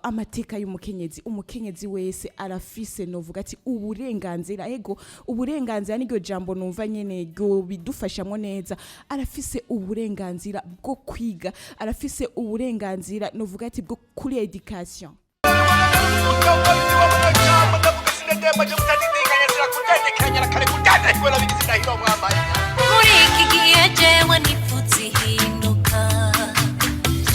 amateka y'umukenyezi umukenyezi wese arafise novuga ati uburenganzira ego uburenganzira niryo jambo numva nyene go bidufashamo neza arafise uburenganzira bwo kwiga arafise uburenganzira novuga ati bwo kuri education muri iki gihe jewe nipfutse ihinduka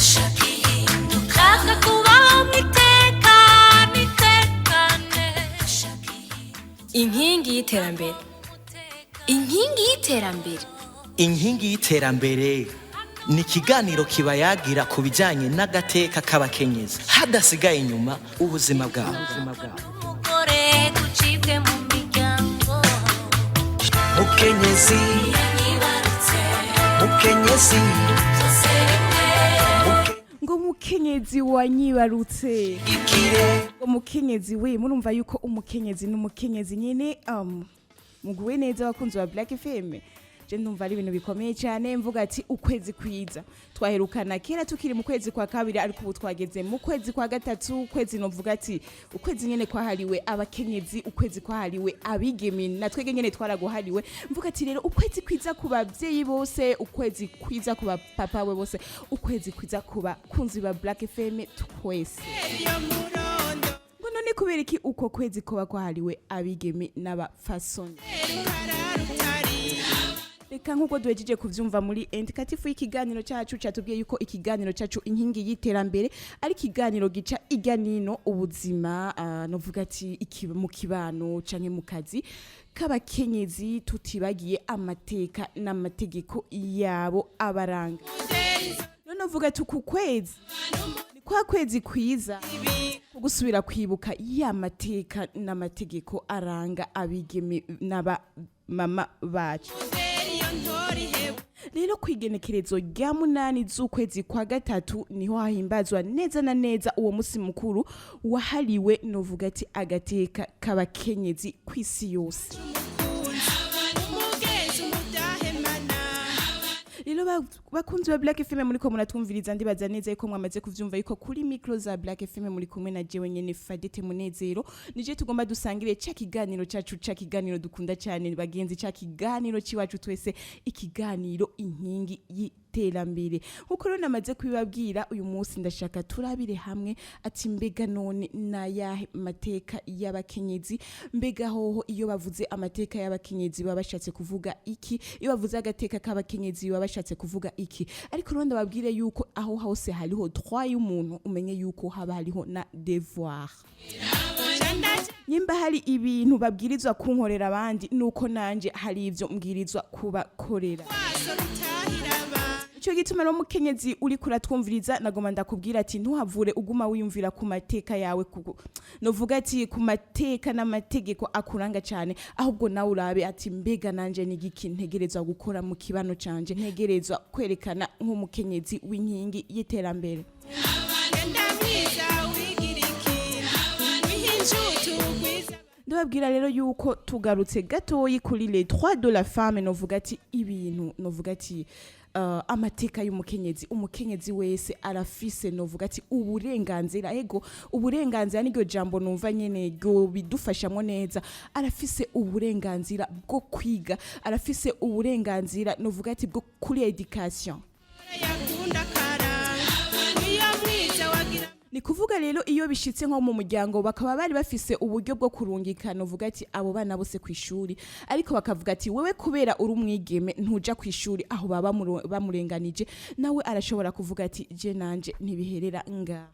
shaka ihinduka kubaho nitekane inkingi y'iterambere inkingi y'iterambere inkingi y'iterambere ni ikiganiro kibayagira ku bijyanye n'agateka k'abakenyezi hadasigaye inyuma ubuzima bwabo umugore gucibwe mu miryango mukenyezi mukenyezi ngo mukenyezi wanyibarutse ikire ngo mukenyezi we murumva yuko umukenyezi n'umukenyezi nyene muguwe neza abakunzi ba Blackfm je ndumva ari ibintu bikomeye cyane mvuga ati ukwezi kwiza twaherukana kera tukiri mu kwezi kwa kabiri ariko ubu twageze mu kwezi kwa gatatu ukwezi novuga ati ukwezi nyene kwahariwe abakenyezi ukwezi kwahariwe abigeme natwege nyene twaraguhariwe mvuga ati rero ukwezi kwiza ku bavyeyi bose ukwezi kwiza ku papa we bose ukwezi kwiza kuba kunzi ba Blackfm twese none kubera iki uko kwezi kuba kwahariwe abigeme n'abafasoni reka nkuko duhejeje kuvyumva muri indikatifu y'ikiganiro cyacu cyatubwiye yuko ikiganiro cyacu inkingi y'iterambere ari ikiganiro gica iganino ubuzima novuga ati mu kibano canke mu kazi k'abakenyezi tutibagiye amateka n'amategeko yabo abaranga none uvuga ati ku kwezi ni kwa kwezi kwiza gusubira kwibuka ya mateka n'amategeko aranga abigeme n'aba mama bacu rero kwigenekerezo rya 8 z'ukwezi kwa gatatu niho hahimbazwa neza na neza uwo musi mukuru wahariwe novuga ati agateka k'abakenyezi kw'isi yose rero bakunzi ba Blackfm muri ko muratwumviriza ndibaza neza yuko mwamaze kuvyumva yuko kuri micro za Blackfm muri kumwe na jewe nyene Fadete Munezero nije tugomba dusangire ca kiganiro cacu ca kiganiro dukunda cyane bagenzi ca kiganiro ciwacu twese ikiganiro inkingi y'iterambere nkuko rero namaze kubibabwira uyu munsi ndashaka turabire hamwe ati mbega none na yahe mateka y'abakenyezi mbega hoho iyo bavuze amateka y'abakenyezi baba bashatse kuvuga iki iyo bavuze agateka k'abakenyezi baba bashatse kuvuga iki ariko ronda babwire yuko aho hose hariho droit y'umuntu umenye yuko haba hariho na devoir nyimba hari ibintu babwirizwa kunkorera abandi nuko nanje hari ivyo mbwirizwa kubakorera Ico gituma no mukenyezi uri kuratwumviriza nagoma ndakubwira ati ntuhavure uguma wiyumvira ku mateka yawe novuga ati ku mateka n'amategeko akuranga cyane ahubwo nawe urabe ati mbega nanje nigiki ntegerezwa gukora mu kibano canje ntegerezwa kwerekana nk'umukenyezi w'inkingi y'iterambere ndababwira rero yuko tugarutse gatoyi kuri les droits de la femme novuga ati ibintu novuga ati amateka y'umukenyezi umukenyezi wese arafise novuga ati uburenganzira ego uburenganzira niryo jambo numva nyene go bidufashamo neza arafise uburenganzira bwo kwiga arafise uburenganzira novuga ati bwo kuri education ni kuvuga rero iyo bishitse nko mu muryango bakaba bari bafise uburyo bwo kurungikana uvuga ati abo bana bose kw'ishuri ariko bakavuga ati wewe kubera uri umwigeme ntuja kw'ishuri aho baba bamurenganije nawe arashobora kuvuga ati je nanje ntibiherera nga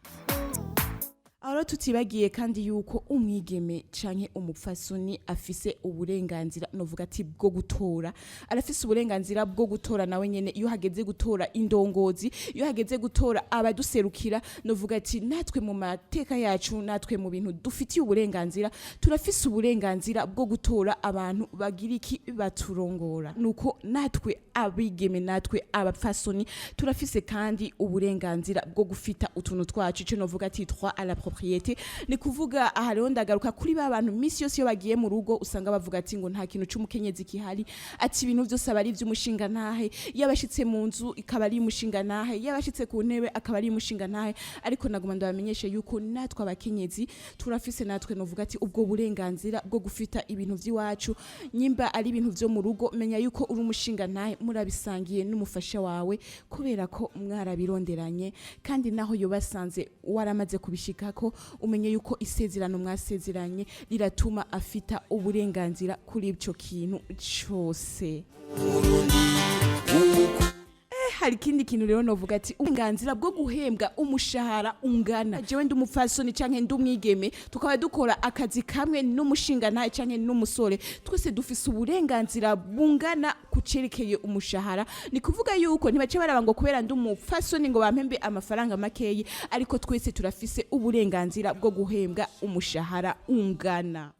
Aro tutibagiye kandi yuko umwigeme canke umupfasoni afise uburenganzira novuga ati bwo gutora arafise uburenganzira bwo gutora nawe nyene iyo hageze gutora indongozi iyo hageze gutora abaduserukira novuga ati natwe mu mateka yacu natwe mu bintu dufitiye uburenganzira turafise uburenganzira bwo gutora abantu bagira iki baturongora nuko natwe abigeme natwe abapfasoni turafise kandi uburenganzira bwo gufita utuntu twacu ico novuga ati 3 à la propriété ni kuvuga aha rero ndagaruka kuri ba bantu misi yose iyo bagiye mu rugo usanga bavuga ati ngo nta kintu c'umukenyezi kihari ati ibintu byose abari ivy'umushinga ntahe yabashitse mu nzu ikaba ari umushinga ntahe yabashitse ku ntebe akaba ari umushinga ntahe ariko naguma ndabamenyeshe yuko natwe abakenyezi turafise natwe novuga ati ubwo burenganzira bwo gufita ibintu vy'iwacu nyimba ari ibintu vyo mu rugo menya yuko uri umushinga ntahe murabisangiye n'umufasha wawe kubera ko mwarabironderanye kandi naho yobasanze waramaze kubishikako umenye yuko isezerano mwasezeranye riratuma afita uburenganzira kuri ico kintu cose. Hari ikindi kintu rero novuga ati uburenganzira bwo guhembwa umushahara ungana jewe ndi umupfasoni canke ndi umwigeme tukaba dukora akazi kamwe n'umushinga ntahe canke n'umusore twese dufise uburenganzira bungana kucerekeye umushahara ni kuvuga yuko ntibace baraba ngo kubera ndi umupfasoni ngo bampembe amafaranga makeyi ariko twese turafise uburenganzira bwo guhembwa umushahara ungana.